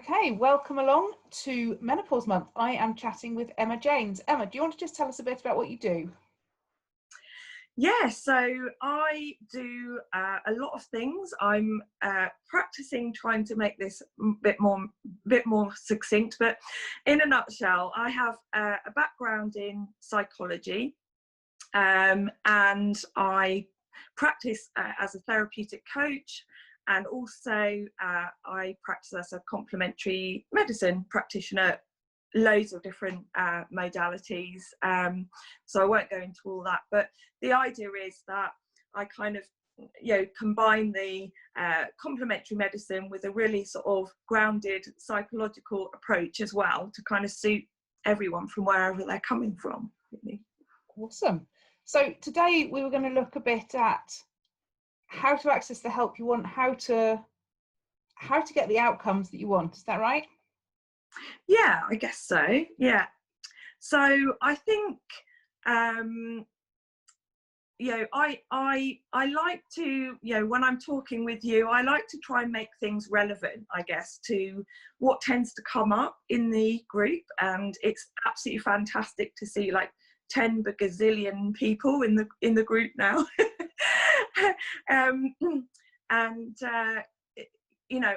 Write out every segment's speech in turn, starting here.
Okay, welcome along to Menopause Month. I am chatting with Emma Jaynes. Emma, do you want to just tell us a bit about what you do? Yeah, so I do a lot of things. I'm practicing trying to make this bit more succinct, but in a nutshell, I have a background in psychology, and I practice as a therapeutic coach, and also I practice as a complementary medicine practitioner, loads of different modalities, so I won't go into all that, but the idea is that I kind of combine the complementary medicine with a really sort of grounded psychological approach as well, to kind of suit everyone from wherever they're coming from, really. Awesome. So today we were going to look a bit at how to access the help you want, how to get the outcomes that you want. Is that right? Yeah, I guess so. Yeah. So I think I like to, when I'm talking with you, I like to try and make things relevant, I guess, to what tends to come up in the group. And it's absolutely fantastic to see like 10 gazillion people in the group now.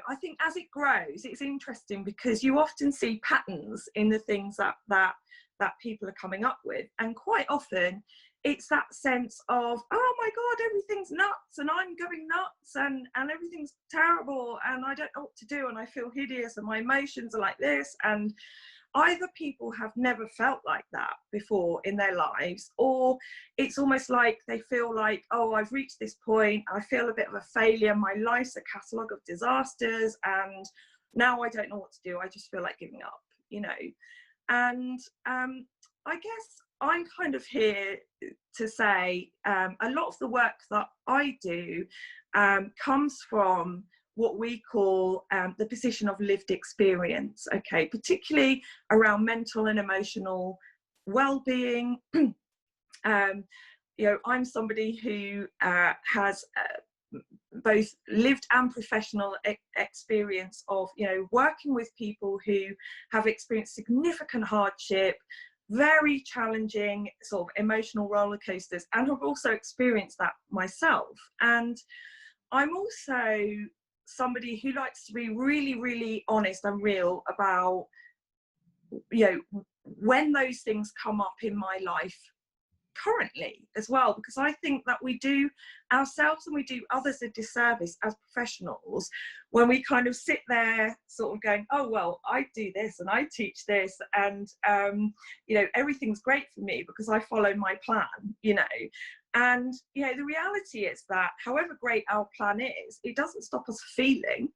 I think as it grows, it's interesting because you often see patterns in the things that people are coming up with, and quite often it's that sense of, oh my god, everything's nuts and I'm going nuts and everything's terrible and I don't know what to do and I feel hideous and my emotions are like this. And either people have never felt like that before in their lives, or it's almost like they feel like, oh, I've reached this point, I feel a bit of a failure, my life's a catalogue of disasters and now I don't know what to do, I just feel like giving up, And I guess I'm kind of here to say a lot of the work that I do comes from what we call the position of lived experience, okay, particularly around mental and emotional well-being. I'm somebody who has both lived and professional experience of, working with people who have experienced significant hardship, very challenging sort of emotional roller coasters, and have also experienced that myself. And I'm also somebody who likes to be really, really honest and real about, when those things come up in my life currently as well, because I think that we do ourselves and we do others a disservice as professionals when we kind of sit there sort of going, oh well, I do this and I teach this and everything's great for me because I follow my plan, and the reality is that however great our plan is, it doesn't stop us feeling,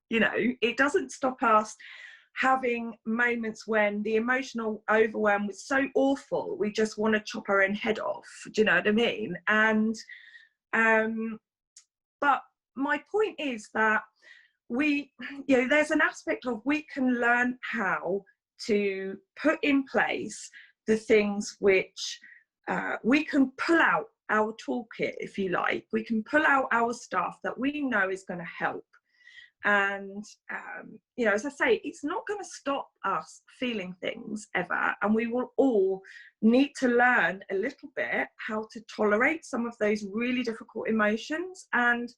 it doesn't stop us having moments when the emotional overwhelm was so awful we just want to chop our own head off. Do you know what I mean? And but my point is that there's an aspect of, we can learn how to put in place the things which we can pull out our toolkit, if you like. We can pull out our stuff that we know is going to help. And as I say, it's not going to stop us feeling things ever, and we will all need to learn a little bit how to tolerate some of those really difficult emotions. And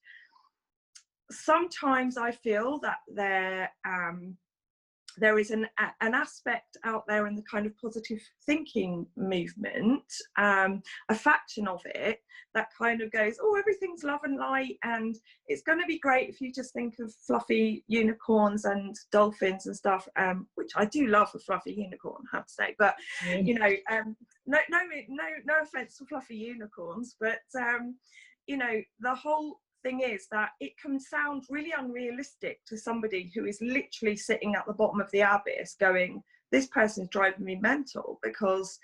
sometimes I feel that there is an aspect out there in the kind of positive thinking movement, a faction of it that kind of goes, oh, everything's love and light and it's going to be great if you just think of fluffy unicorns and dolphins and stuff, which I do love a fluffy unicorn, I have to say, but no offense to fluffy unicorns, but the whole thing is that it can sound really unrealistic to somebody who is literally sitting at the bottom of the abyss going, this person is driving me mental, because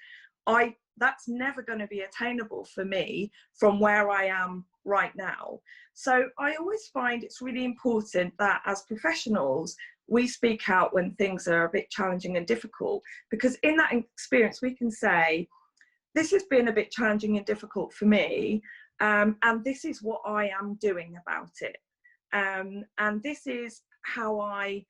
that's never going to be attainable for me from where I am right now. So I always find it's really important that as professionals we speak out when things are a bit challenging and difficult, because in that experience we can say, this has been a bit challenging and difficult for me, and this is what I am doing about it, and this is how I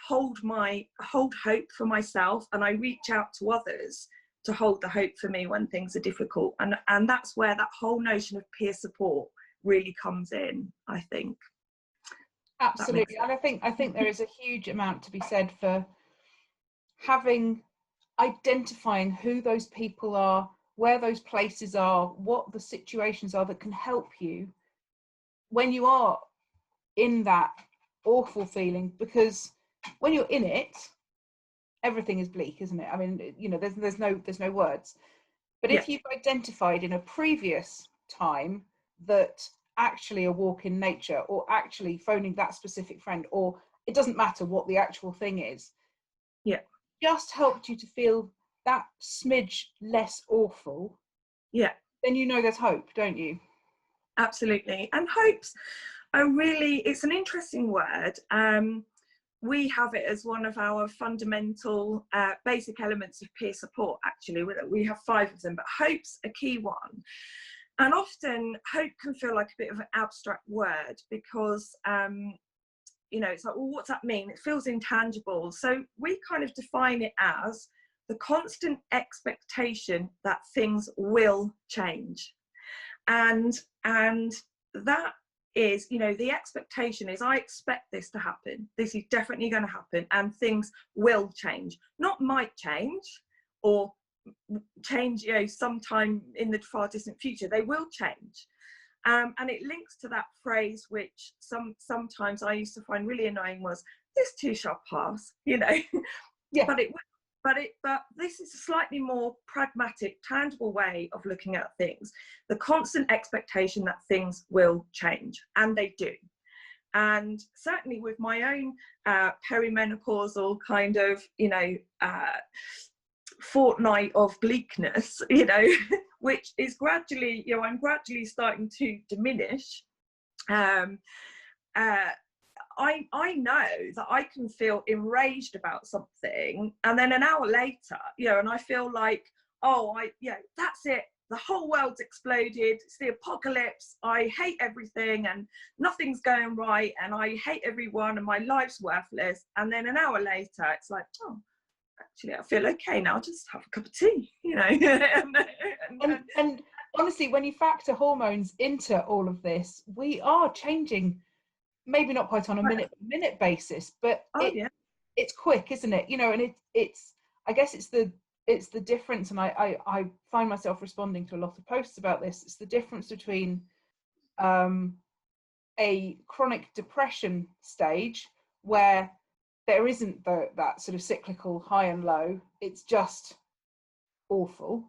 hold hope for myself, and I reach out to others to hold the hope for me when things are difficult. And that's where that whole notion of peer support really comes in, I think. Absolutely. And I think there is a huge amount to be said for identifying who those people are, where those places are, what the situations are that can help you when you are in that awful feeling, because when you're in it, everything is bleak, isn't it? I mean, you know, there's no words. But if you've identified in a previous time that actually a walk in nature, or actually phoning that specific friend, or it doesn't matter what the actual thing is, just helped you to feel that smidge less awful, then you know there's hope, don't you? Absolutely. And hopes are really, it's an interesting word. We have it as one of our fundamental basic elements of peer support. Actually, we have 5 of them, but hope's a key one. And often hope can feel like a bit of an abstract word, because you know, it's like, well, what's that mean? It feels intangible. So we kind of define it as the constant expectation that things will change. And that is, you know, the expectation is, I expect this to happen. This is definitely going to happen, and things will change. Not might change, or change, you know, sometime in the far distant future. They will change. And it links to that phrase, which sometimes I used to find really annoying, was, this too shall pass, you know. But this is a slightly more pragmatic, tangible way of looking at things. The constant expectation that things will change, and they do. And certainly with my own perimenopausal kind of, you know, fortnight of bleakness, you know, which is gradually, you know, I'm gradually starting to diminish. I know that I can feel enraged about something, and then an hour later, you know, and I feel like, oh, that's it. The whole world's exploded. It's the apocalypse. I hate everything, and nothing's going right, and I hate everyone, and my life's worthless. And then an hour later, it's like, oh, actually, I feel okay now. I'll just have a cup of tea, you know. and honestly, when you factor hormones into all of this, we are changing. Maybe not quite on a minute basis, but it's quick, isn't it? You know, and it's I guess it's the difference, and I find myself responding to a lot of posts about this. It's the difference between a chronic depression stage where there isn't that sort of cyclical high and low, it's just awful,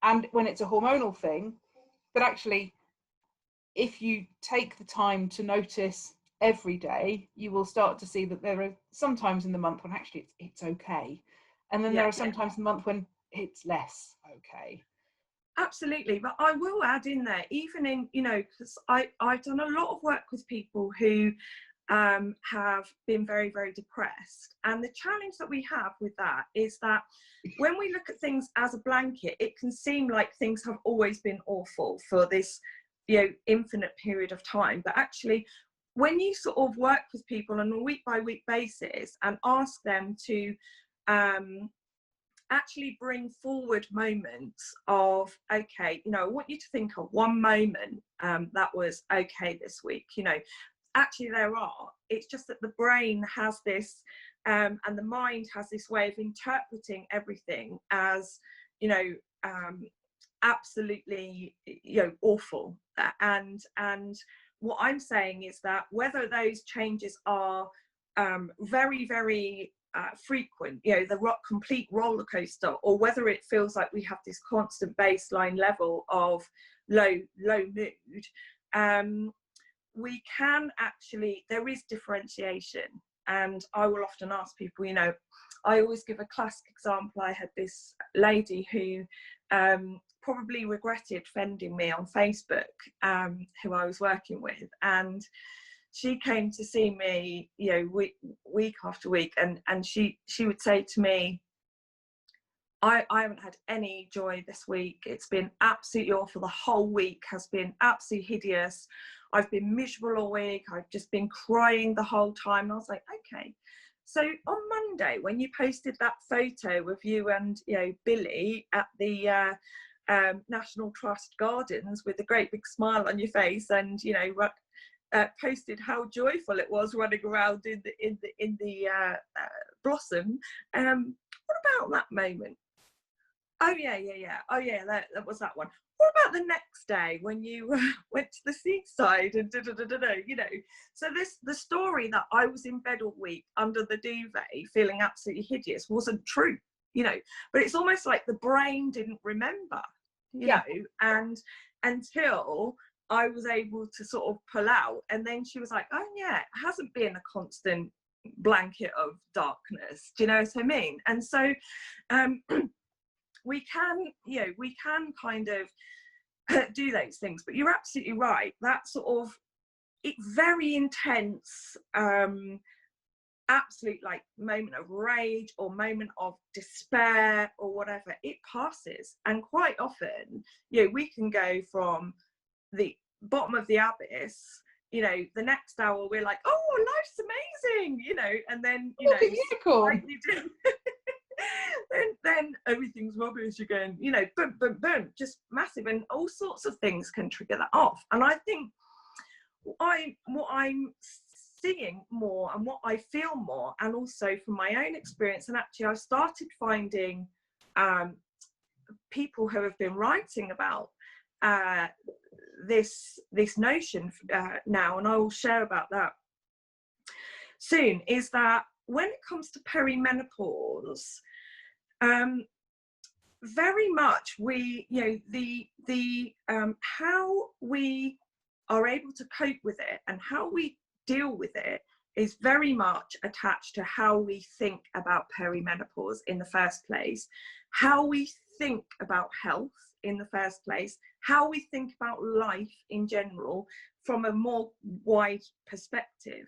and when it's a hormonal thing, that actually, if you take the time to notice every day, you will start to see that there are some times in the month when actually it's okay, and then there are some times in the month when it's less okay. Absolutely. But I will add in there, even in, you know, because I've done a lot of work with people who have been very, very depressed, and the challenge that we have with that is that when we look at things as a blanket, it can seem like things have always been awful for this, you know, infinite period of time. But actually, when you sort of work with people on a week by week basis and ask them to actually bring forward moments of, okay, you know, I want you to think of one moment that was okay this week, you know. Actually there are, it's just that the brain has this and the mind has this way of interpreting everything as, you know, absolutely, you know, awful. And what I'm saying is that whether those changes are very, very frequent, you know, the complete roller coaster, or whether it feels like we have this constant baseline level of low mood, we can actually, there is differentiation. And I will often ask people, you know, I always give a classic example. I had this lady who probably regretted friending me on Facebook, who I was working with, and she came to see me, you know, week after week, and she would say to me, I haven't had any joy this week. It's been absolutely awful. The whole week has been absolutely hideous. I've been miserable all week. I've just been crying the whole time. And I was like, okay. So on Monday, when you posted that photo of you and, you know, Billy at the National Trust Gardens with a great big smile on your face, and, you know, posted how joyful it was running around in the blossom. What about that moment? Oh yeah. Oh yeah, that was that one. What about the next day when you went to the seaside and you know? So the story that I was in bed all week under the duvet feeling absolutely hideous wasn't true, you know. But it's almost like the brain didn't remember, you know, and until I was able to sort of pull out, and then she was like, oh yeah, it hasn't been a constant blanket of darkness. Do you know what I mean? And so we can, you know, we can kind of do those things, but you're absolutely right. That sort of very intense, absolute like moment of rage or moment of despair or whatever, it passes. And quite often, you know, we can go from the bottom of the abyss, you know, the next hour we're like, oh, life's amazing, you know, and then, you know, unicorn. then everything's rubbish again, you know, boom, boom, boom, just massive. And all sorts of things can trigger that off. And I think what I'm seeing more and what I feel more, and also from my own experience, and actually I've started finding people who have been writing about this notion now, and I will share about that soon, is that when it comes to perimenopause, very much we, you know, the how we are able to cope with it and how we deal with it is very much attached to how we think about perimenopause in the first place, how we think about health in the first place, how we think about life in general from a more wide perspective.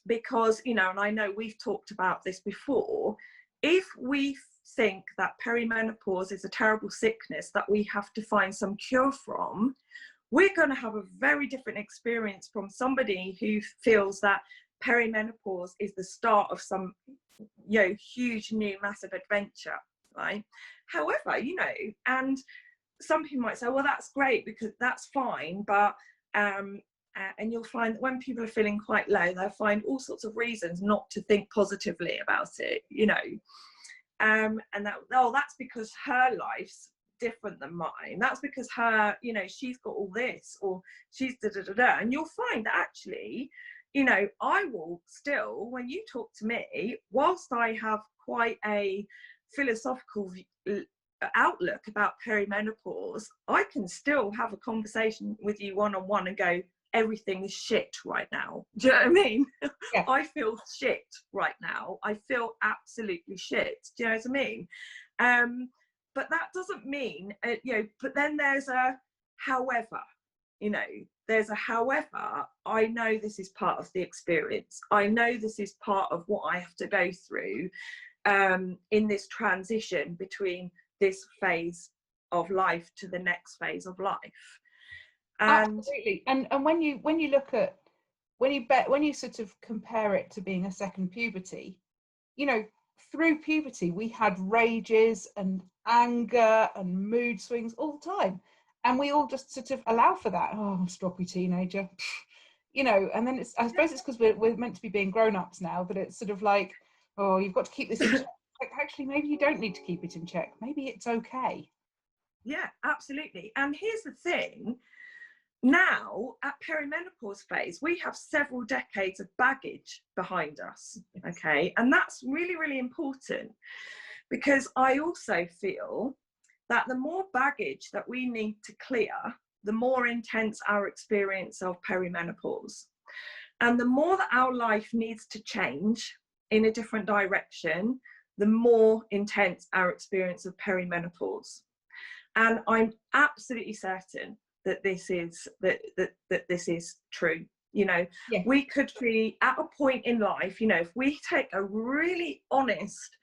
Because, you know, and I know we've talked about this before, if we think that perimenopause is a terrible sickness that we have to find some cure from, we're going to have a very different experience from somebody who feels that perimenopause is the start of some, you know, huge new massive adventure, right? However, you know, and some people might say, well, that's great because that's fine, but and you'll find that when people are feeling quite low, they'll find all sorts of reasons not to think positively about it, you know. And that, oh, that's because her life's different than mine. That's because her, you know, she's got all this, or she's da da da da. And you'll find that actually, you know, I will still, when you talk to me, whilst I have quite a philosophical outlook about perimenopause, I can still have a conversation with you one-on-one and go, everything is shit right now. Do you know what I mean? Yeah. I feel shit right now. I feel absolutely shit. Do you know what I mean? But that doesn't mean, you know, but then there's a however, you know, there's a however, I know this is part of the experience. I know this is part of what I have to go through in this transition between this phase of life to the next phase of life. And absolutely. And when you look at, when you sort of compare it to being a second puberty, you know, through puberty we had rages and anger and mood swings all the time, and we all just sort of allow for that. Oh, stroppy teenager, you know. And then I suppose it's because we're meant to be being grown-ups now, that it's sort of like, oh, you've got to keep this in check. Like, actually, maybe you don't need to keep it in check. Maybe it's okay. Yeah, absolutely. And here's the thing. Now, at perimenopause phase, we have several decades of baggage behind us, okay? And that's really, really important, because I also feel that the more baggage that we need to clear, the more intense our experience of perimenopause. And the more that our life needs to change in a different direction, the more intense our experience of perimenopause. And I'm absolutely certain that this is this is true. You know, yeah. We could be at a point in life, you know, if we take a really honest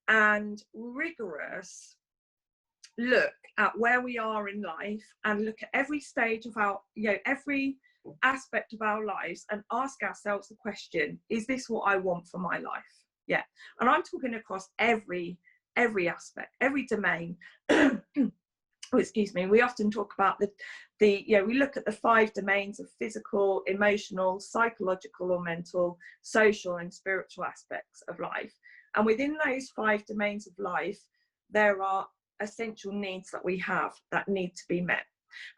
and rigorous look at where we are in life and look at every stage of our, you know, every aspect of our lives and ask ourselves the question, is this what I want for my life? Yeah. And I'm talking across every aspect, every domain. Oh, excuse me. We often talk about we look at the 5 domains of physical, emotional, psychological or mental, social and spiritual aspects of life. And within those 5 domains of life, there are essential needs that we have that need to be met.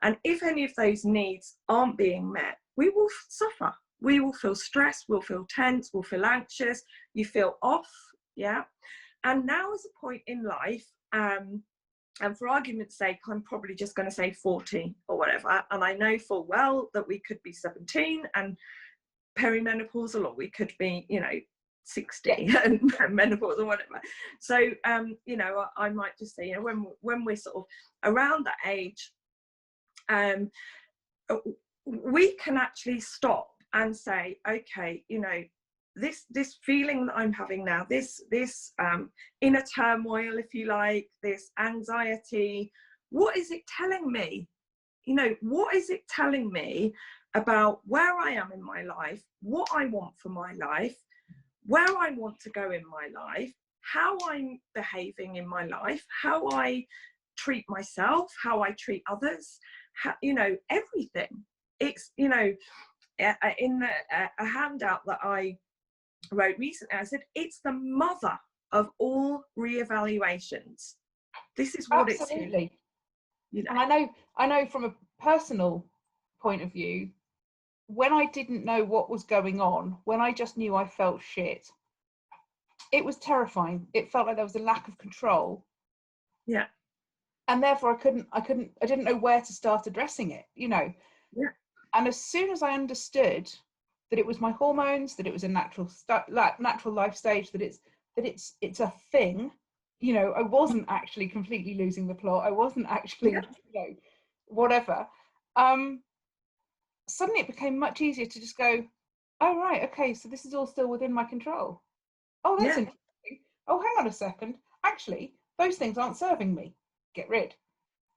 And if any of those needs aren't being met, we will suffer. We will feel stressed, we'll feel tense, we'll feel anxious, you feel off, yeah? And now is a point in life, and for argument's sake, I'm probably just going to say 40 or whatever. And I know full well that we could be 17 and perimenopausal, or we could be, 60 and menopause or whatever. So, I might just say, when we're sort of around that age, we can actually stop and say, okay, this feeling that I'm having now, this inner turmoil, if you like, this anxiety, what is it telling me? What is it telling me about where I am in my life, what I want for my life, where I want to go in my life, how I'm behaving in my life, how I treat myself, how I treat others, everything. It's, in a handout that I wrote recently, I said, it's the mother of all reevaluations. This is what Absolutely. It's. And I know from a personal point of view, when I didn't know what was going on, when I just knew I felt shit, it was terrifying. It felt like there was a lack of control. Yeah. And therefore I didn't know where to start addressing it, Yeah. And as soon as I understood that it was my hormones, that it was a natural life stage, that it's a thing, I wasn't actually completely losing the plot. I wasn't actually, whatever. Suddenly it became much easier to just go, oh, right, okay, so this is all still within my control. Oh, that's interesting. Oh, hang on a second. Actually, those things aren't serving me. Get rid.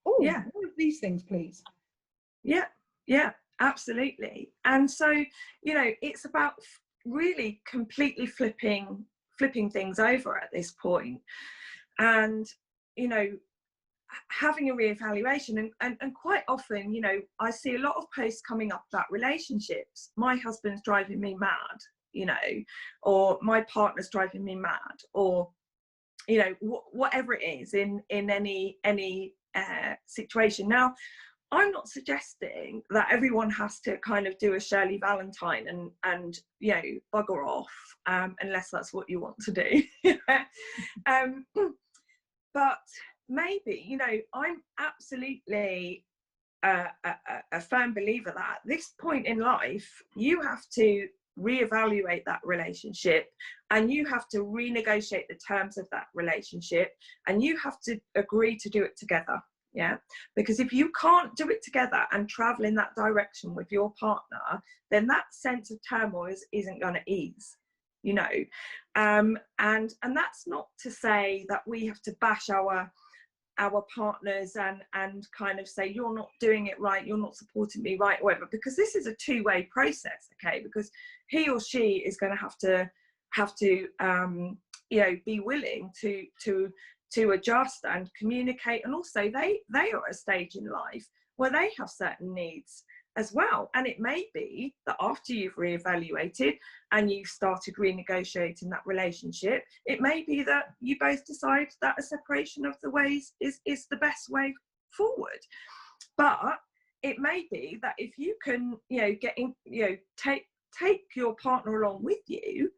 Oh, one of these things, please. Yeah, absolutely. And so, it's about really completely flipping things over at this point. And, having a reevaluation, and quite often, I see a lot of posts coming up about relationships. My husband's driving me mad, or my partner's driving me mad, or whatever it is in any situation. Now, I'm not suggesting that everyone has to kind of do a Shirley Valentine and bugger off, unless that's what you want to do. But maybe, I'm absolutely a firm believer that at this point in life, you have to reevaluate that relationship, and you have to renegotiate the terms of that relationship, and you have to agree to do it together. Yeah, because if you can't do it together and travel in that direction with your partner, then that sense of turmoil isn't going to ease, and that's not to say that we have to bash our partners and kind of say, you're not doing it right, you're not supporting me right, or whatever, because this is a two-way process, okay? Because he or she is going to have to be willing to adjust and communicate, and also they are at a stage in life where they have certain needs as well. And it may be that after you've reevaluated and you've started renegotiating that relationship, it may be that you both decide that a separation of the ways is the best way forward. But it may be that if you can, take your partner along with you.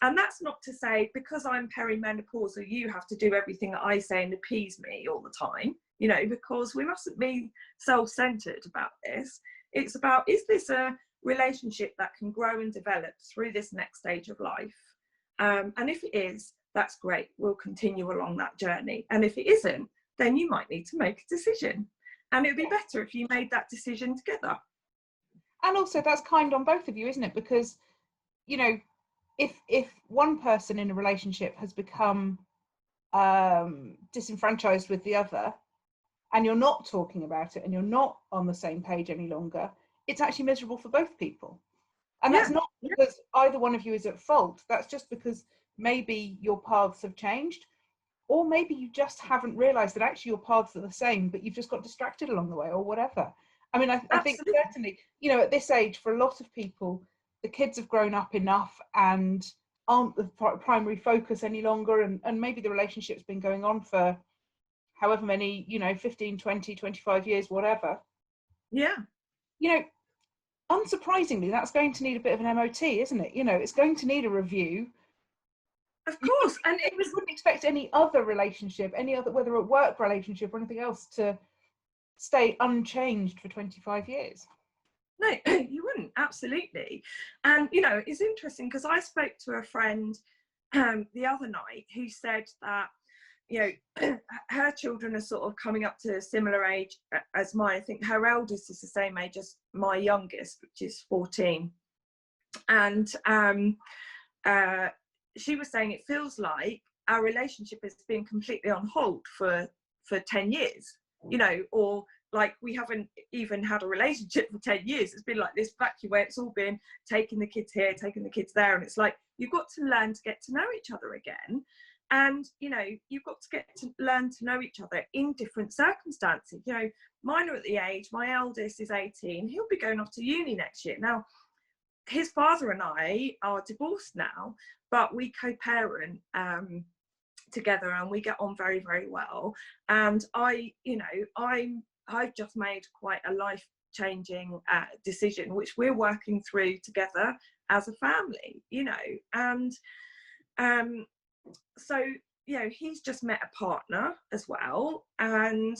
And that's not to say, because I'm perimenopausal, you have to do everything that I say and appease me all the time, because we mustn't be self-centered about this. It's about, is this a relationship that can grow and develop through this next stage of life? And if it is, that's great. We'll continue along that journey. And if it isn't, then you might need to make a decision. And it would be better if you made that decision together. And also that's kind on both of you, isn't it? Because, if one person in a relationship has become disenfranchised with the other, and you're not talking about it and you're not on the same page any longer, it's actually miserable for both people. And Yeah, that's not because either one of you is at fault. That's just because maybe your paths have changed, or maybe you just haven't realized that actually your paths are the same, but you've just got distracted along the way, or whatever. I mean, I think absolutely. certainly, you know, at this age, for a lot of people, the kids have grown up enough and aren't the primary focus any longer. And maybe the relationship's been going on for however many, you know, 15, 20, 25 years, whatever. Yeah, You know, unsurprisingly, that's going to need a bit of an MOT, isn't it? You know, it's going to need a review. of course. And it was, You wouldn't expect any other relationship, any other, whether a work relationship or anything else, to stay unchanged for 25 years. no, you wouldn't, absolutely. And, you know, it's interesting because I spoke to a friend the other night who said that, you know, her children are sort of coming up to a similar age as mine. I think her eldest is the same age as my youngest, which is 14. And she was saying it feels like our relationship has been completely on hold for 10 years, you know, or like we haven't even had a relationship for 10 years. It's been like this vacuum where it's all been taking the kids here, taking the kids there. And it's like, you've got to learn to get to know each other again. And, you know, you've got to get to learn to know each other in different circumstances. You know, mine are at the age, my eldest is 18. He'll be going off to uni next year. Now, his father and I are divorced now, but we co-parent together and we get on very, very well. And I've just made quite a life-changing decision, which we're working through together as a family, you know. And so, you know, he's just met a partner as well. And,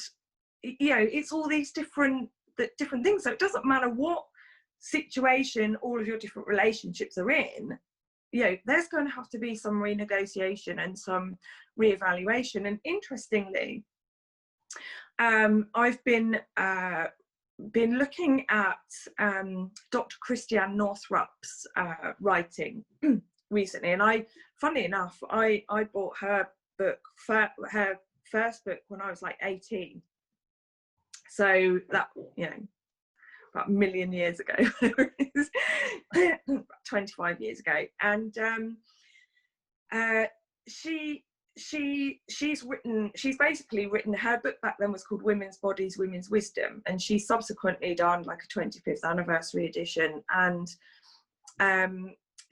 you know, it's all these different things. So it doesn't matter what situation all of your different relationships are in, you know, there's going to have to be some renegotiation and some reevaluation. And interestingly, I've been looking at Dr. Christiane Northrup's writing recently, and funnily enough, I bought her book, her first book, when I was like 18. So that, you know, about a million years ago, 25 years ago. And she's basically written, her book back then was called Women's Bodies, Women's Wisdom, and she's subsequently done like a 25th anniversary edition. And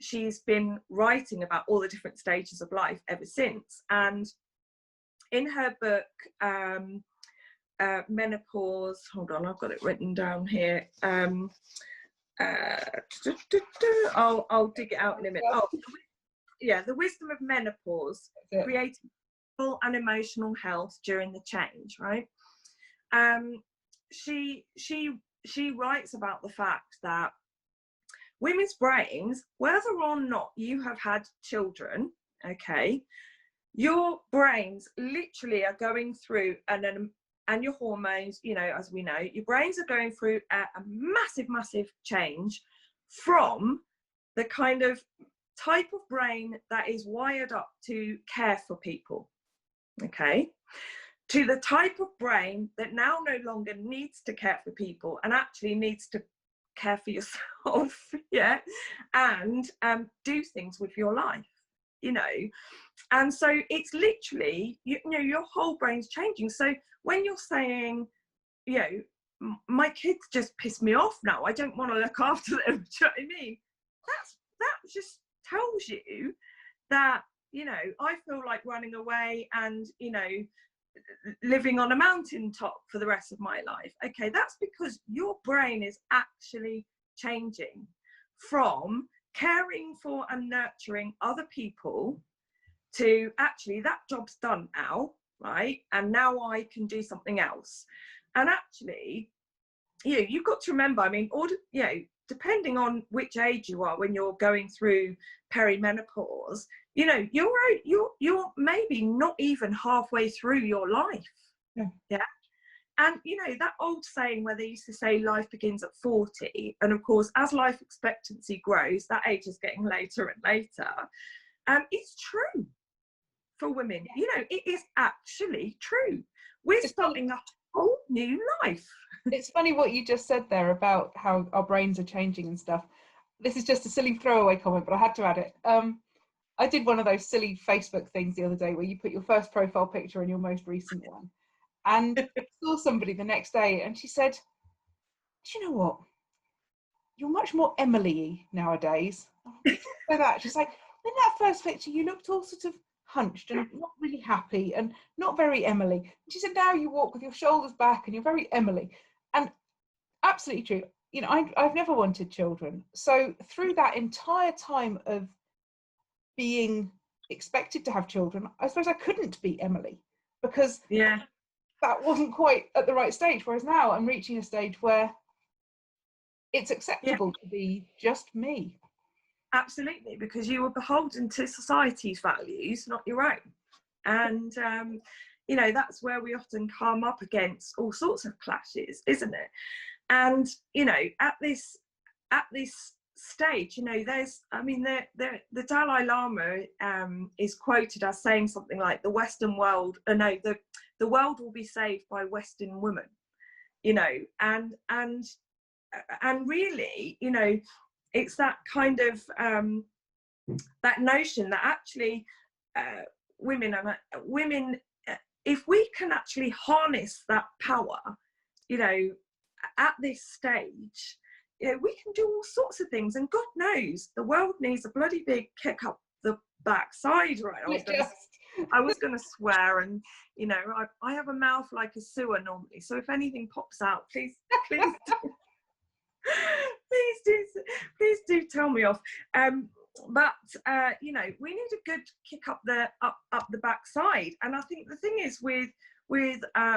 she's been writing about all the different stages of life ever since. And in her book, menopause, hold on, I've got it written down here. I'll dig it out in a minute. Oh, yeah, The Wisdom of Menopause, creating mental and emotional health during the change, right? She writes about the fact that women's brains, whether or not you have had children, okay, your brains literally are going through and your hormones, you know, as we know, your brains are going through a massive change from the kind of type of brain that is wired up to care for people, okay, to the type of brain that now no longer needs to care for people and actually needs to care for yourself, yeah, and do things with your life, you know. And so it's literally, you know, your whole brain's changing. So when you're saying, you know, my kids just piss me off now, I don't want to look after them, do you know what I mean? That just tells you that, you know, I feel like running away and, you know, living on a mountaintop for the rest of my life. Okay, that's because your brain is actually changing from caring for and nurturing other people to actually that job's done now, right? And now I can do something else. And actually, you know, you've got to remember, I mean, you know, depending on which age you are when you're going through perimenopause, you know, you're maybe not even halfway through your life. Yeah. And, you know, that old saying where they used to say life begins at 40, and of course, as life expectancy grows, that age is getting later and later. It's true for women. You know, it is actually true. We're starting a whole new life. It's funny what you just said there about how our brains are changing and stuff. This is just a silly throwaway comment, but I had to add it. I did one of those silly Facebook things the other day where you put your first profile picture and your most recent one. And I saw somebody the next day and she said, do you know what? You're much more Emily-y nowadays. By that, she's like, in that first picture, you looked all sort of hunched and not really happy and not very Emily. And she said, now you walk with your shoulders back and you're very Emily. And absolutely true. You know, I've never wanted children. So through that entire time of being expected to have children, I suppose I couldn't be Emily because Yeah. that wasn't quite at the right stage. Whereas now I'm reaching a stage where it's Yeah, acceptable to be just me. absolutely, because you were beholden to society's values, not your own. And you know, that's where we often come up against all sorts of clashes, isn't it? And you know, at this stage, you know, there's, I mean, the Dalai Lama is quoted as saying something like, the Western world, the world will be saved by Western women, you know. And really, you know, it's that kind of that notion that actually women, if we can actually harness that power, you know, at this stage, you know, we can do all sorts of things. And God knows the world needs a bloody big kick up the backside, right? I was going to swear, and you know, I have a mouth like a sewer normally, so if anything pops out, please please do tell me off. But you know, we need a good kick up the backside. And I think the thing is with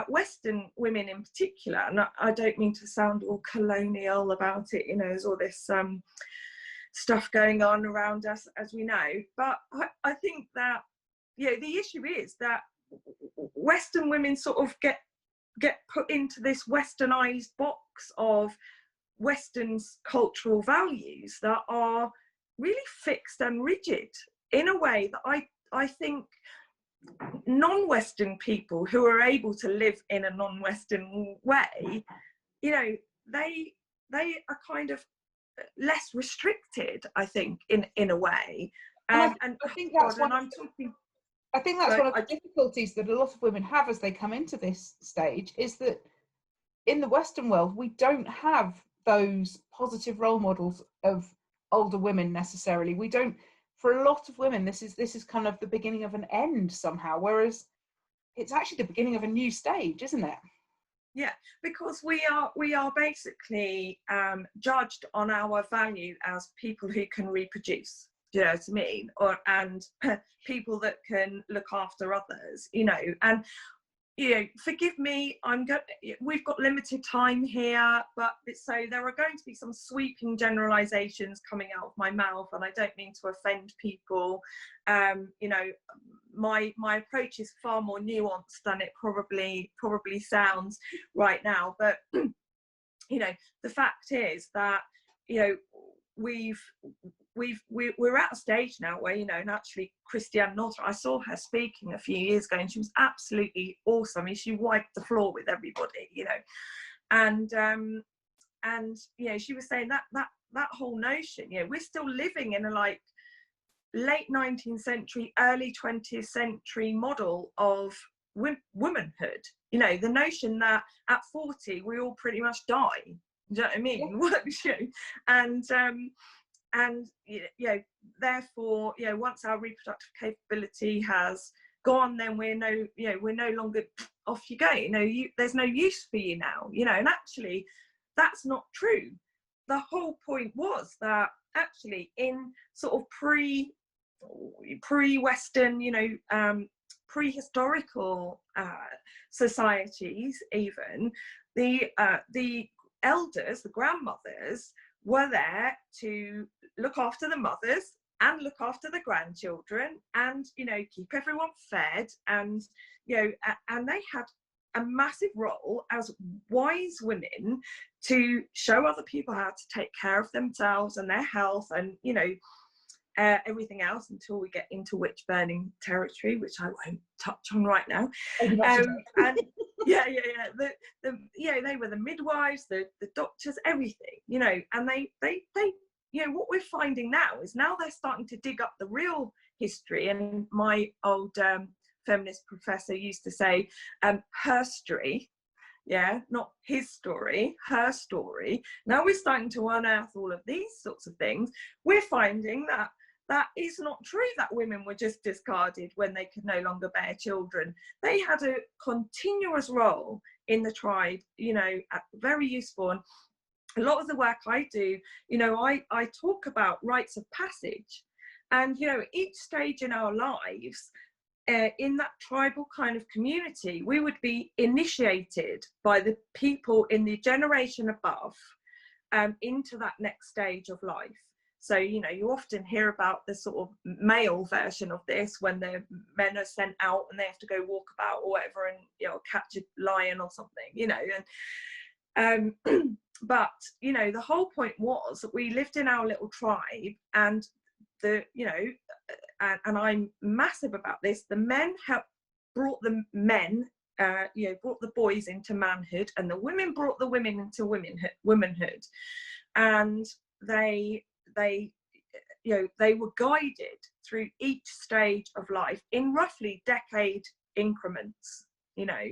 Western women in particular, and I don't mean to sound all colonial about it, you know, there's all this stuff going on around us, as we know, but I think that, you know, the issue is that Western women sort of get put into this Westernized box of Western's cultural values that are really fixed and rigid in a way that I think non-Western people who are able to live in a non-Western way, you know, they are kind of less restricted, I think, in a way. And I think that's God, and I'm talking. I think that's one of the difficulties that a lot of women have as they come into this stage, is that in the Western world, we don't have those positive role models of older women necessarily. We don't, for a lot of women, this is kind of the beginning of an end somehow, whereas it's actually the beginning of a new stage, isn't it? Yeah, because we are basically judged on our value as people who can reproduce. Do you know what I mean? And people that can look after others, you know. And you know, forgive me, we've got limited time here, but so there are going to be some sweeping generalizations coming out of my mouth, and I don't mean to offend people. You know, my approach is far more nuanced than it probably sounds right now. But you know, the fact is that, you know, we're at a stage now where, you know, and actually Christiane Nodder, I saw her speaking a few years ago, and she was absolutely awesome. I mean, she wiped the floor with everybody, you know, and you know, she was saying that whole notion, you know, we're still living in a like late 19th century, early 20th century model of womanhood. You know, the notion that at 40 we all pretty much die. Do you know what I mean? Yeah. And you know, therefore, you know, once our reproductive capability has gone, then we're no longer, off you go. You know, there's no use for you now. You know, and actually, that's not true. The whole point was that actually in sort of pre-Western, you know, prehistorical societies, even the elders, the grandmothers, were there to look after the mothers and look after the grandchildren, and you know, keep everyone fed, and you know, and they had a massive role as wise women to show other people how to take care of themselves and their health, and you know, everything else until we get into witch burning territory, which I won't touch on right now. Maybe not today. And yeah, they were the midwives, the doctors, everything, you know, and they you know, what we're finding now is now they're starting to dig up the real history. And my old feminist professor used to say, her story. Yeah, not his story, her story. Now we're starting to unearth all of these sorts of things. We're finding that that is not true, that women were just discarded when they could no longer bear children. They had a continuous role in the tribe, you know, very useful. And a lot of the work I do, you know, I talk about rites of passage. And, you know, each stage in our lives, in that tribal kind of community, we would be initiated by the people in the generation above into that next stage of life. So, you know, you often hear about the sort of male version of this when the men are sent out and they have to go walk about or whatever and, you know, catch a lion or something, you know. And but, you know, the whole point was that we lived in our little tribe, and the, you know, and I'm massive about this, the men brought the men, you know, brought the boys into manhood, and the women brought the women into womanhood. And they, you know, they were guided through each stage of life in roughly decade increments, you know.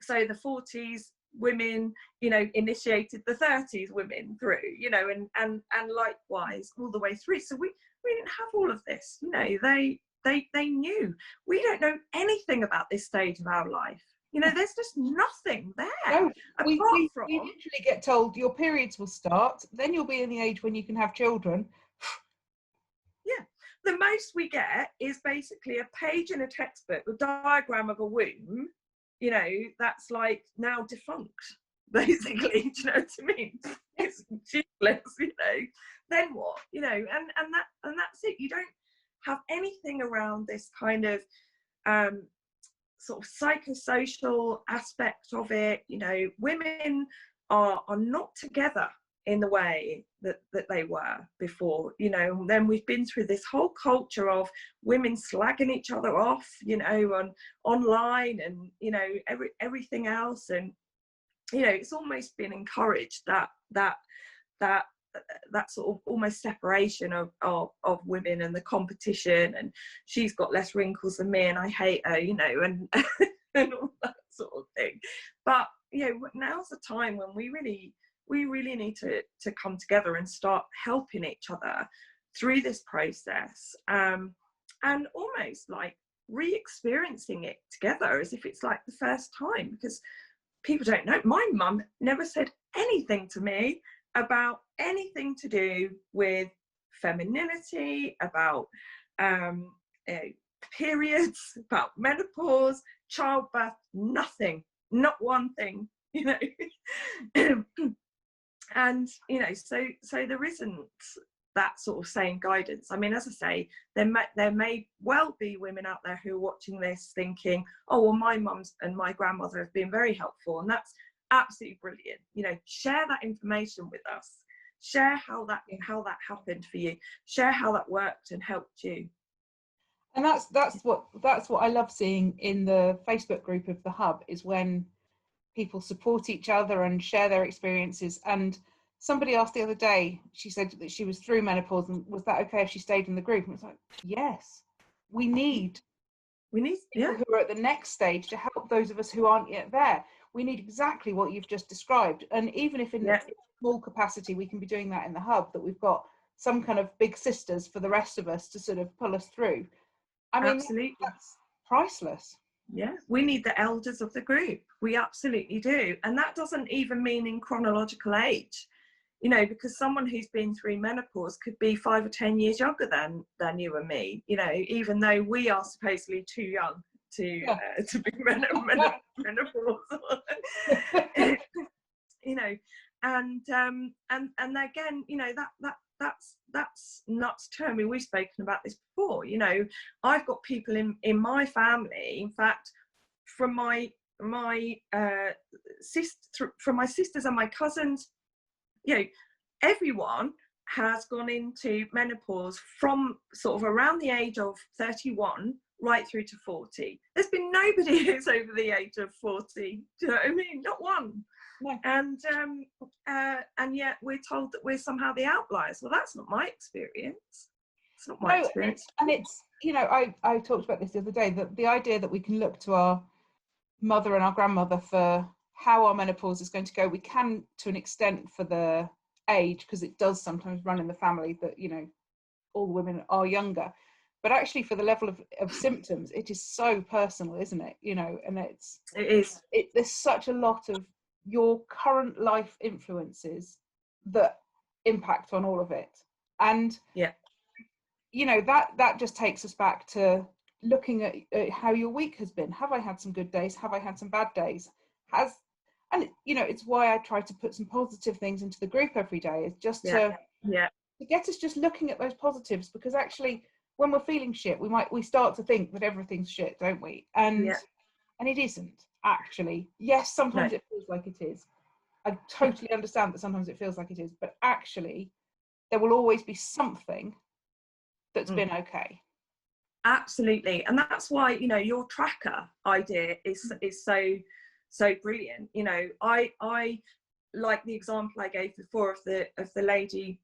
So the 40s women, you know, initiated the 30s women through, you know, and likewise all the way through. So we didn't have all of this, you know. They knew. We don't know anything about this stage of our life, you know. There's just nothing there. No, we from, literally get told your periods will start, then you'll be in the age when you can have children. Yeah, the most we get is basically a page in a textbook, a diagram of a womb, you know, that's like now defunct, basically. Do you know what I mean? It's useless, you know. Then what, you know? And that's it. You don't have anything around this kind of sort of psychosocial aspect of it. You know, women are not together in the way that they were before, you know. And then we've been through this whole culture of women slagging each other off, you know, online and, you know, everything else. And, you know, it's almost been encouraged that sort of almost separation of women and the competition, and she's got less wrinkles than me and I hate her, you know, and and all that sort of thing. But, you know, now's the time when we really need to come together and start helping each other through this process, and almost like re-experiencing it together as if it's like the first time, because people don't know. My mum never said anything to me about anything to do with femininity, about periods, about menopause, childbirth, nothing, not one thing, you know. And, you know, so there isn't that sort of same guidance. I mean, as I say, there may well be women out there who are watching this thinking, oh, well, my mums and my grandmother have been very helpful, and that's absolutely brilliant. You know, share that information with us. Share how that happened for you. Share how that worked and helped you. And that's what I love seeing in the Facebook group of the Hub, is when people support each other and share their experiences. And somebody asked the other day, she said that she was through menopause, and was that okay if she stayed in the group? And it's like, yes, we need people who are at the next stage to help those of us who aren't yet there. We need exactly what you've just described. And even if in a small capacity we can be doing that in the Hub, that we've got some kind of big sisters for the rest of us to sort of pull us through. I mean, absolutely, that's priceless. Yeah, we need the elders of the group. We absolutely do. And that doesn't even mean in chronological age, you know, because someone who's been through menopause could be 5 or 10 years younger than you and me, you know, even though we are supposedly too young to be menopause. You know, and again, you know, that's nuts too. I mean, we've spoken about this before. You know, I've got people in my family, in fact, from my sisters and my cousins, you know, everyone has gone into menopause from sort of around the age of 31 right through to 40. There's been nobody who's over the age of 40. Do you know what I mean? Not one. No. And yet we're told that we're somehow the outliers. Well, that's not my experience. It's not my experience. And it's, you know, I talked about this the other day, that the idea that we can look to our mother and our grandmother for how our menopause is going to go, we can to an extent for the age, because it does sometimes run in the family that, you know, all the women are younger, but actually for the level of symptoms, it is so personal, isn't it? You know, and there's such a lot of your current life influences that impact on all of it. And yeah, you know, that just takes us back to looking at how your week has been. Have I had some good days? Have I had some bad days? And you know, it's why I try to put some positive things into the group every day, is just to get us just looking at those positives, because actually when we're feeling shit, we start to think that everything's shit, don't we? And it isn't actually. Yes, sometimes it feels like it is. I totally understand that sometimes it feels like it is, but actually there will always be something that's been okay. Absolutely. And that's why, you know, your tracker idea is so brilliant. You know, I like the example I gave before of the lady,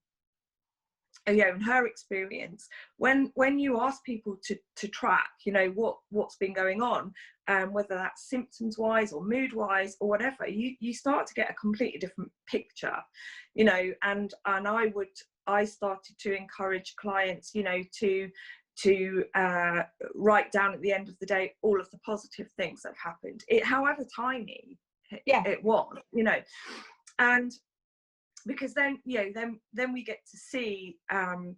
you know, and her experience. When you ask people to track, you know, what's been going on, whether that's symptoms wise or mood wise or whatever, you start to get a completely different picture, you know. And I started to encourage clients, you know, to write down at the end of the day all of the positive things that have happened, however tiny it was, you know. And because then, you know, then we get to see you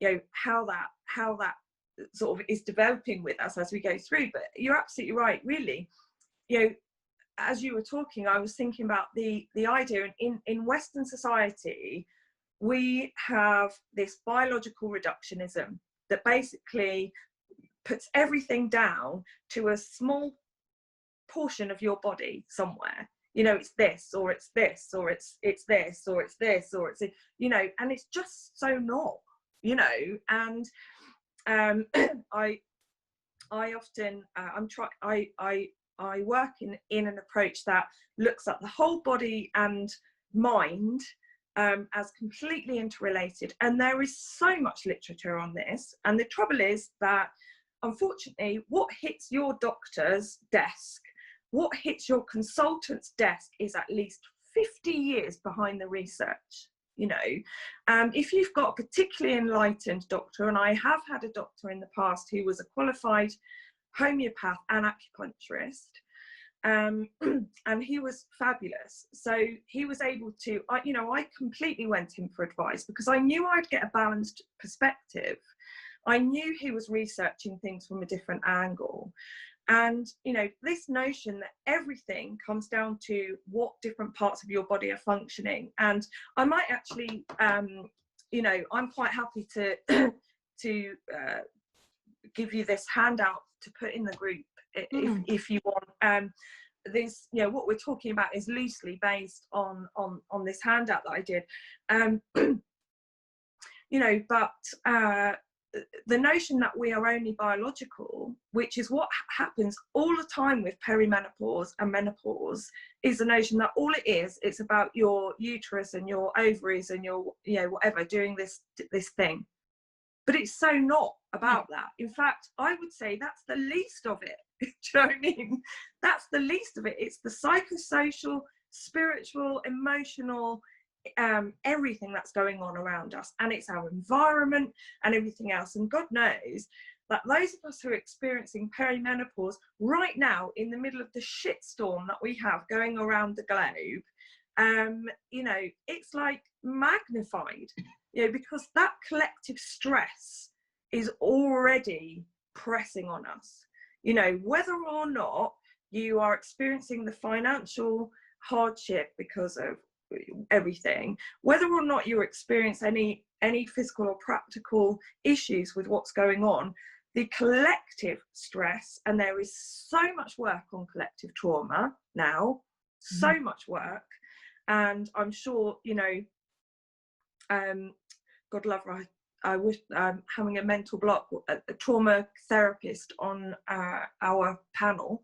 know, how that sort of is developing with us as we go through. But you're absolutely right, really. You know, as you were talking, I was thinking about the idea in Western society, we have this biological reductionism that basically puts everything down to a small portion of your body somewhere. You know, it's this, or it's this, or it's this, or it's this, or it's, you know, and it's just so not, you know. And I often I work in an approach that looks at the whole body and mind as completely interrelated, and there is so much literature on this. And the trouble is that, unfortunately, what hits your doctor's desk, what hits your consultant's desk, is at least 50 years behind the research, you know. If you've got a particularly enlightened doctor, and I have had a doctor in the past who was a qualified homeopath and acupuncturist, and he was fabulous. So he was able to, you know, I completely went to him for advice because I knew I'd get a balanced perspective. I knew he was researching things from a different angle. And, you know, this notion that everything comes down to what different parts of your body are functioning. And I might actually, you know, I'm quite happy to give you this handout to put in the group if you want. This, you know, what we're talking about is loosely based on this handout that I did. You know, but the notion that we are only biological, which is what happens all the time with perimenopause and menopause, is the notion that all it is, it's about your uterus and your ovaries and your, you know, whatever, doing this thing. But it's so not about that. In fact, I would say that's the least of it. Do you know what I mean? That's the least of it. It's the psychosocial, spiritual, emotional, everything that's going on around us, and it's our environment and everything else. And God knows that those of us who are experiencing perimenopause right now, in the middle of the shitstorm that we have going around the globe, you know, it's like magnified, you know, because that collective stress is already pressing on us. You know, whether or not you are experiencing the financial hardship because of everything, whether or not you experience any physical or practical issues with what's going on, the collective stress, and there is so much work on collective trauma now, so much work. And I'm sure, you know, God love her, I wish, having a mental block, a trauma therapist on our panel.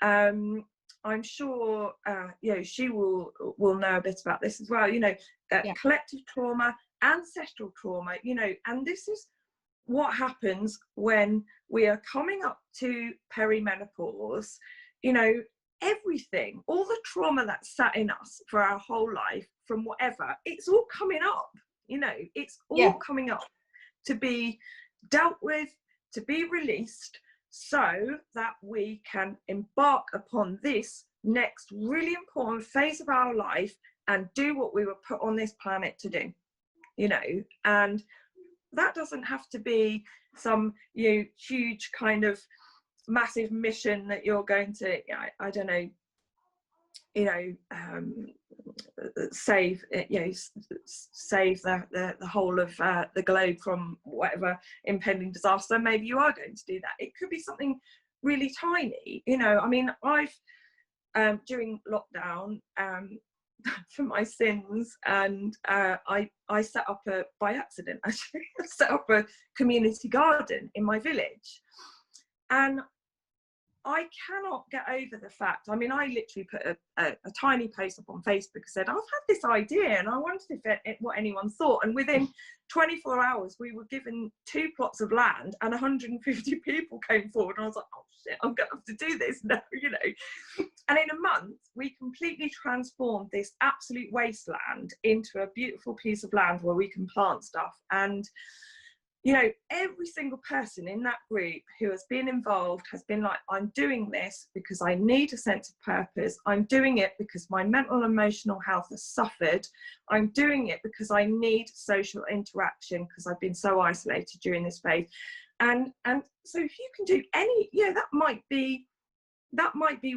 I'm sure she will know a bit about this as well. Collective trauma, ancestral trauma. And this is what happens when we are coming up to perimenopause. Everything, all the trauma that's sat in us for our whole life, from whatever, it's all coming up. It's all coming up to be dealt with, to be released, so that we can embark upon this next really important phase of our life and do what we were put on this planet to do. And that doesn't have to be some huge kind of massive mission that you're going to, I don't know, save the whole of the globe from whatever impending disaster. Maybe you are going to do that. It could be something really tiny. I mean, I've during lockdown, for my sins, and I set up by accident actually, I set up a community garden in my village, and I cannot get over the fact, I mean, I literally put a tiny post up on Facebook and said, I've had this idea and I wondered what anyone thought. And within 24 hours, we were given 2 plots of land and 150 people came forward. And I was like, oh shit, I'm going to have to do this now, And in a month, we completely transformed this absolute wasteland into a beautiful piece of land where we can plant stuff. And every single person in that group who has been involved has been like, I'm doing this because I need a sense of purpose. I'm doing it because my mental and emotional health has suffered. I'm doing it because I need social interaction because I've been so isolated during this phase. And so if you can do any, that might be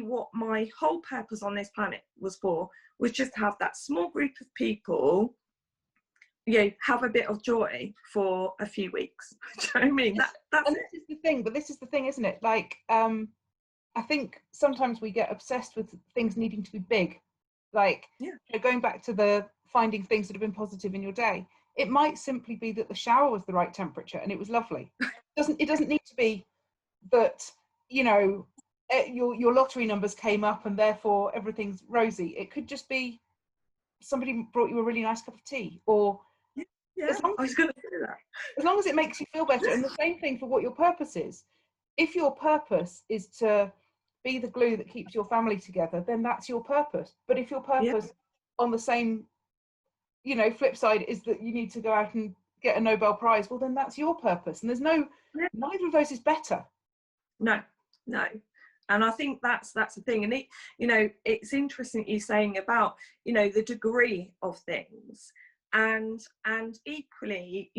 what my whole purpose on this planet was for, was just to have that small group of people have a bit of joy for a few weeks. Do you know what I mean? That's this is the thing, but this is the thing, isn't it? Like, I think sometimes we get obsessed with things needing to be big. Like, going back to the finding things that have been positive in your day, it might simply be that the shower was the right temperature and it was lovely. It doesn't need to be that, your lottery numbers came up and therefore everything's rosy. It could just be somebody brought you a really nice cup of tea, or as long as it makes you feel better. And the same thing for what your purpose is. If your purpose is to be the glue that keeps your family together, then that's your purpose. But if your purpose on the same, flip side is that you need to go out and get a Nobel Prize, well, then that's your purpose. And there's neither of those is better. No. And I think that's the thing. And it's interesting you saying about, the degree of things. And equally,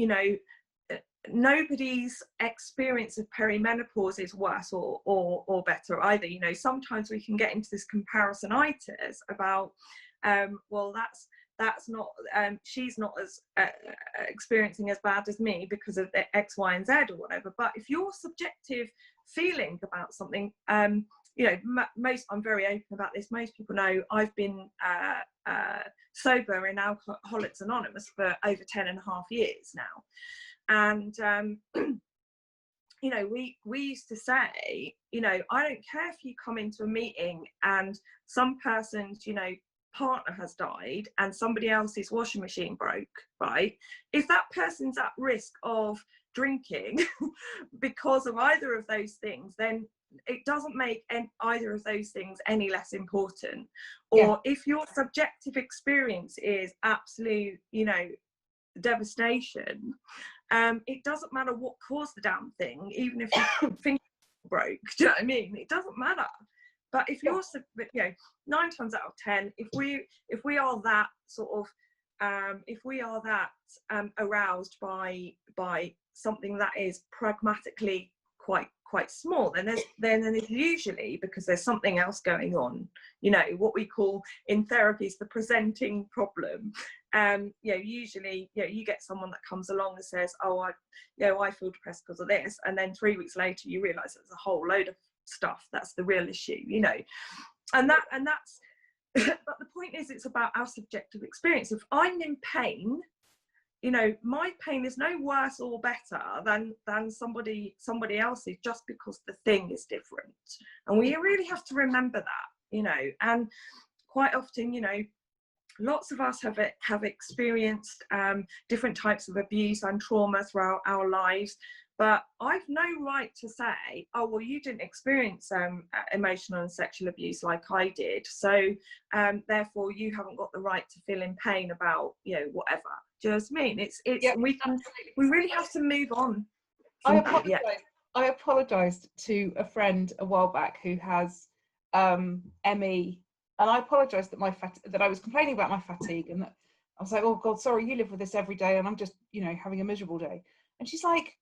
nobody's experience of perimenopause is worse or better either. Sometimes we can get into this comparisonitis about, well, that's not, she's not as experiencing as bad as me because of the X, Y, and Z or whatever. But if your subjective feeling about something, I'm very open about this. Most people know I've been sober in Alcoholics Anonymous for over 10.5 years now. And, we used to say, I don't care if you come into a meeting and some person's, partner has died and somebody else's washing machine broke, right? If that person's at risk of drinking because of either of those things, then it doesn't make either of those things any less important. Or if your subjective experience is absolute, devastation, it doesn't matter what caused the damn thing, even if your finger broke. Do you know what I mean? It doesn't matter. But if you're, 9 times out of 10, if we are that sort of, if we are that aroused by something that is pragmatically quite small, then there's usually, because there's something else going on, what we call in therapy is the presenting problem. Usually, you get someone that comes along and says, oh, I feel depressed because of this, and then 3 weeks later you realize there's a whole load of stuff that's the real issue, and that's but the point is, it's about our subjective experience. If I'm in pain, you know, my pain is no worse or better than somebody else's, just because the thing is different. And we really have to remember that, you know. And quite often, you know, lots of us have experienced different types of abuse and trauma throughout our lives, but I've no right to say, oh well, you didn't experience emotional and sexual abuse like I did, so therefore you haven't got the right to feel in pain about, you know, whatever. Do you know what I mean? It's Yeah, we really have to move on. I apologized to a friend a while back who has ME, and I apologized that I was complaining about my fatigue, and that I was like, oh God, sorry, you live with this every day and I'm just, you know, having a miserable day. And she's like,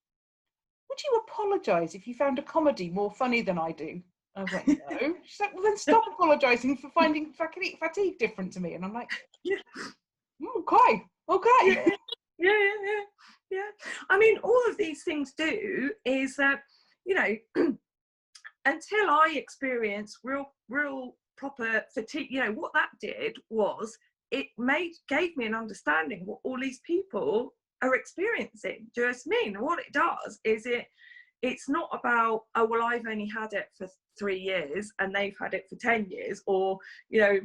would you apologize if you found a comedy more funny than I do? I was like, no. She's like, well then stop apologizing for finding fatigue different to me. And I'm like, Yeah. Okay. Yeah. I mean, all of these things do is that, you know, until I experienced real proper fatigue, you know, what that did was it gave me an understanding what all these people are experiencing. Do you know what I mean? And what it does is it's not about, oh well, I've only had it for 3 years and they've had it for 10 years, or, you know,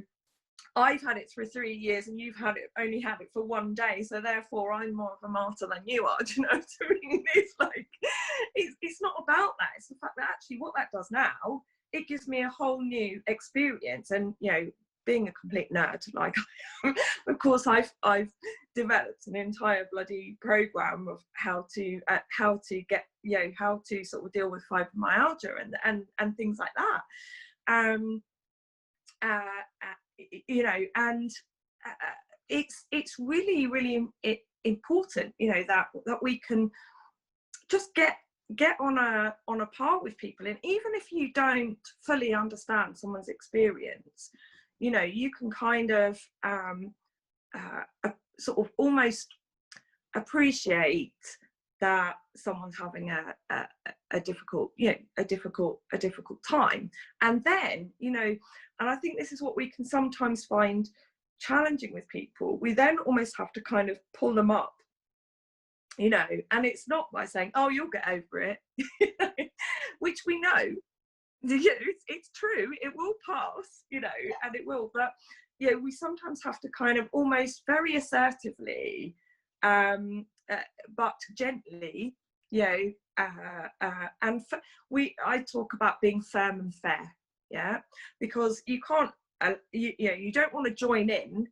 I've had it for 3 years and you've only had it for 1 day, so therefore I'm more of a martyr than you are. Do you know what I mean? It's like, it's not about that. It's the fact that actually what that does now, it gives me a whole new experience. And, you know, being a complete nerd like I am, of course I've developed an entire bloody program of how to get, you know, how to sort of deal with fibromyalgia and things like that. You know, and it's really important, you know, that we can just get on a par with people. And even if you don't fully understand someone's experience, you know, you can kind of sort of almost appreciate that someone's having a difficult, you know, a difficult time. And then, you know, and I think this is what we can sometimes find challenging with people, we then almost have to kind of pull them up, you know. And it's not by saying, oh, you'll get over it, which we know, you know, it's true, it will pass, you know, and it will. But, you know, we sometimes have to kind of almost very assertively but gently, you know, I talk about being firm and fair, yeah, because you can't, you know, you don't want to join in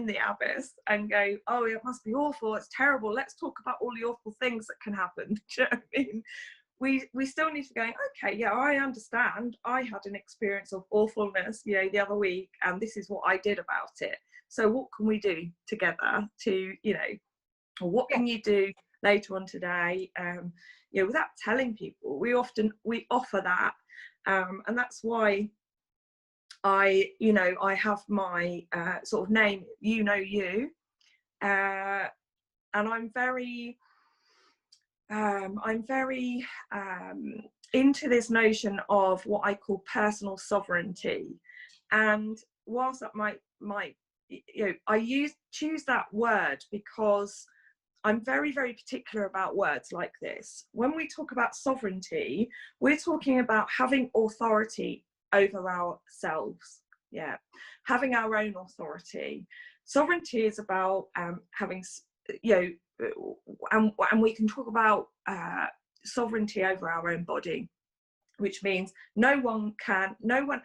the abyss and go, oh, it must be awful, it's terrible, let's talk about all the awful things that can happen. Do you know what I mean? We still need to go, okay, yeah, I understand, I had an experience of awfulness, you know, the other week, and this is what I did about it, so what can we do together to, you know, or what can you do later on today, you know, without telling people. We offer that, and that's why I have my sort of name, you know, you, and I'm very into this notion of what I call personal sovereignty. And whilst that might you know, I choose that word because I'm very particular about words like this. When we talk about sovereignty, we're talking about having authority over ourselves, yeah, having our own authority. Sovereignty is about having, you know, and we can talk about sovereignty over our own body, which means no one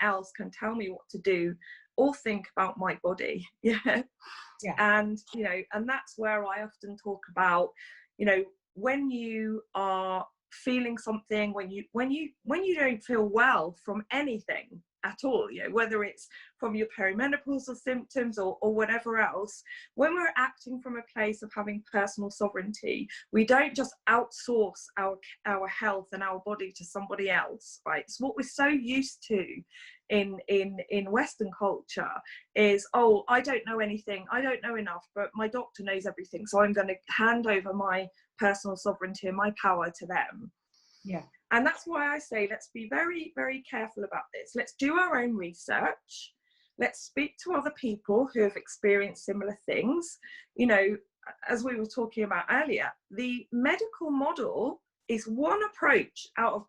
else can tell me what to do or think about my body. Yeah. And, you know, and that's where I often talk about, you know, when you are feeling something, when you don't feel well from anything at all, you know, whether it's from your perimenopausal symptoms or whatever else, when we're acting from a place of having personal sovereignty, we don't just outsource our health and our body to somebody else, right? It's what we're so used to in Western culture is, oh, I don't know anything, I don't know enough, but my doctor knows everything, so I'm going to hand over my personal sovereignty and my power to them. Yeah. And that's why I say, let's be very careful about this. Let's do our own research. Let's speak to other people who have experienced similar things. You know, as we were talking about earlier, the medical model is one approach out of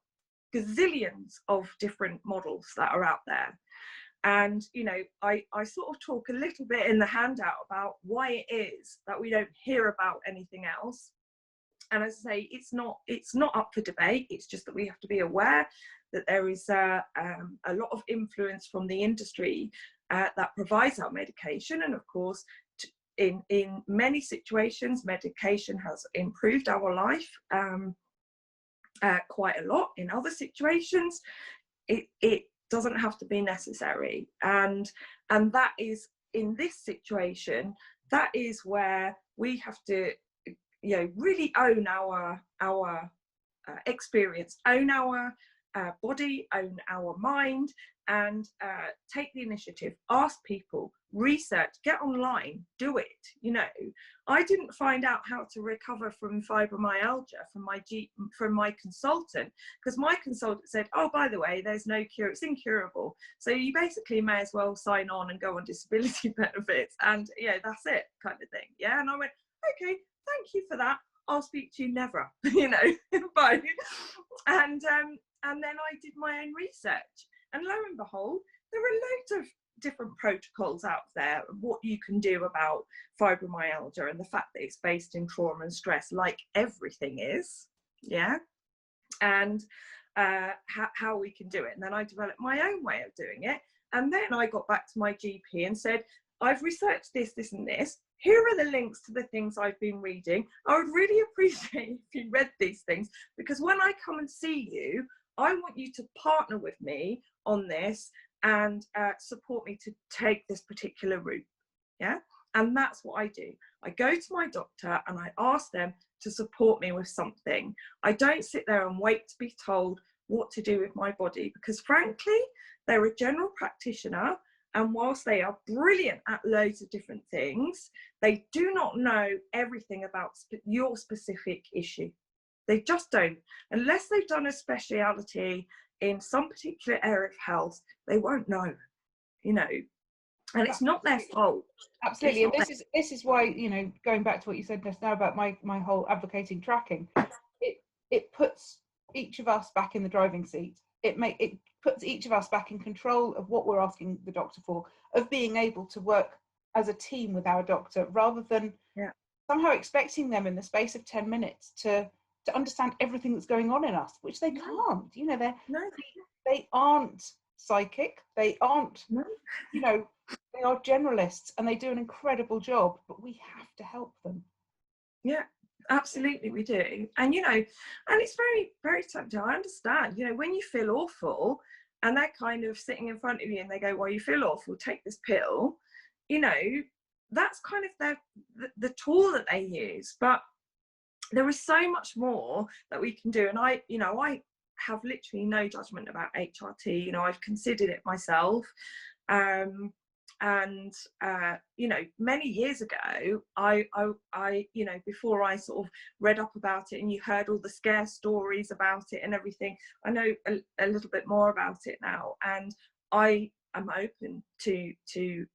gazillions of different models that are out there. And, you know, I sort of talk a little bit in the handout about why it is that we don't hear about anything else. And as I say, it's not up for debate. It's just that we have to be aware that there is a lot of influence from the industry that provides our medication. And of course, in many situations, medication has improved our life quite a lot. In other situations, it doesn't have to be necessary. And that is, in this situation, that is where we have to, you know, really own our experience, own our body, own our mind, and take the initiative, ask people, research, get online, do it. You know, I didn't find out how to recover from fibromyalgia from my consultant, because my consultant said, oh, by the way, there's no cure, it's incurable, so you basically may as well sign on and go on disability benefits, and yeah, that's it, kind of thing. Yeah. And I went, okay, thank you for that, I'll speak to you never. You know, bye. And then I did my own research, and lo and behold, there are loads of different protocols out there of what you can do about fibromyalgia, and the fact that it's based in trauma and stress, like everything is. Yeah. And how we can do it. And then I developed my own way of doing it. And then I got back to my GP and said, I've researched this, this, and this. Here are the links to the things I've been reading. I would really appreciate if you read these things, because when I come and see you, I want you to partner with me on this and support me to take this particular route. Yeah. And that's what I do. I go to my doctor and I ask them to support me with something. I don't sit there and wait to be told what to do with my body, because frankly, they're a general practitioner. And whilst they are brilliant at loads of different things, they do not know everything about your specific issue. They just don't. Unless they've done a speciality in some particular area of health, they won't know, you know. And it's not their fault. Absolutely. And this is why, you know, going back to what you said just now about my whole advocating tracking, it puts each of us back in the driving seat. It puts each of us back in control of what we're asking the doctor for, of being able to work as a team with our doctor, rather than somehow expecting them in the space of 10 minutes to understand everything that's going on in us, which they can't. You know, they aren't psychic, they aren't, you know, they are generalists, and they do an incredible job, but we have to help them. Yeah, absolutely, we do. And you know, and it's very, very tempting. I understand, you know, when you feel awful and they're kind of sitting in front of you and they go, well, you feel awful, take this pill, you know, that's kind of the tool that they use. But there is so much more that we can do. And I have literally no judgment about HRT. You know, I've considered it myself. You know, many years ago, I you know, before I sort of read up about it and you heard all the scare stories about it and everything, I know a little bit more about it now, and I am open to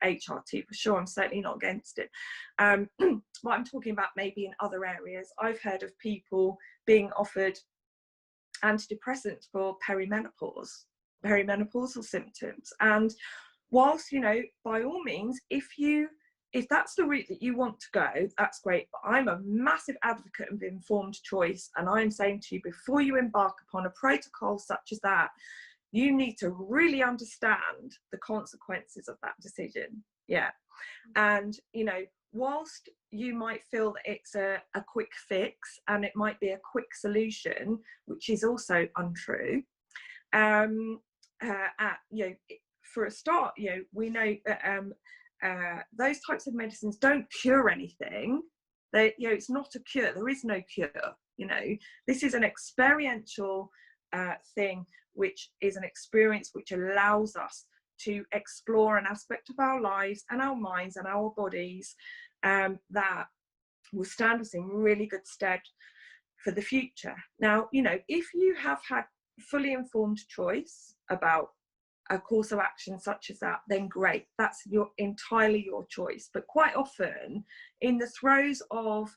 HRT for sure. I'm certainly not against it. What I'm talking about, maybe in other areas, I've heard of people being offered antidepressants for perimenopausal symptoms. And whilst, you know, by all means, if that's the route that you want to go, that's great. But I'm a massive advocate of informed choice, and I'm saying to you, before you embark upon a protocol such as that, you need to really understand the consequences of that decision. Yeah. And, you know, whilst you might feel that it's a quick fix and it might be a quick solution, which is also untrue, you know, for a start, you know, we know that those types of medicines don't cure anything. They, you know, it's not a cure. There is no cure. You know, this is an experiential thing, which is an experience which allows us to explore an aspect of our lives and our minds and our bodies that will stand us in really good stead for the future. Now, you know, if you have had fully informed choice about a course of action such as that, then great, that's entirely your choice. But quite often in the throes of,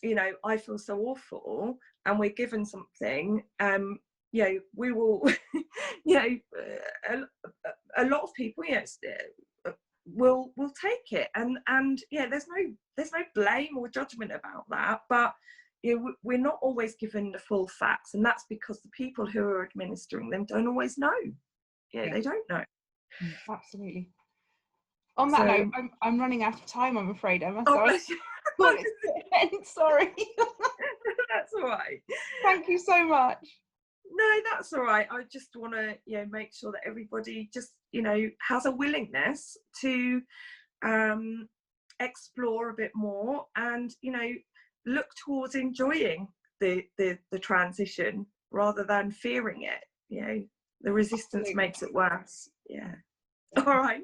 you know, I feel so awful, and we're given something, you know, we will, you know, a lot of people, yes, will take it, and yeah, there's no blame or judgment about that, but you know, we're not always given the full facts, and that's because the people who are administering them don't always know. Yeah, they don't know. Absolutely. On that note, I'm running out of time, I'm afraid, Emma. So sorry. That's all right. Thank you so much. No, that's all right. I just want to, you know, make sure that everybody just, you know, has a willingness to explore a bit more, and, you know, look towards enjoying the transition rather than fearing it. You know, the resistance makes it worse. Yeah. All right.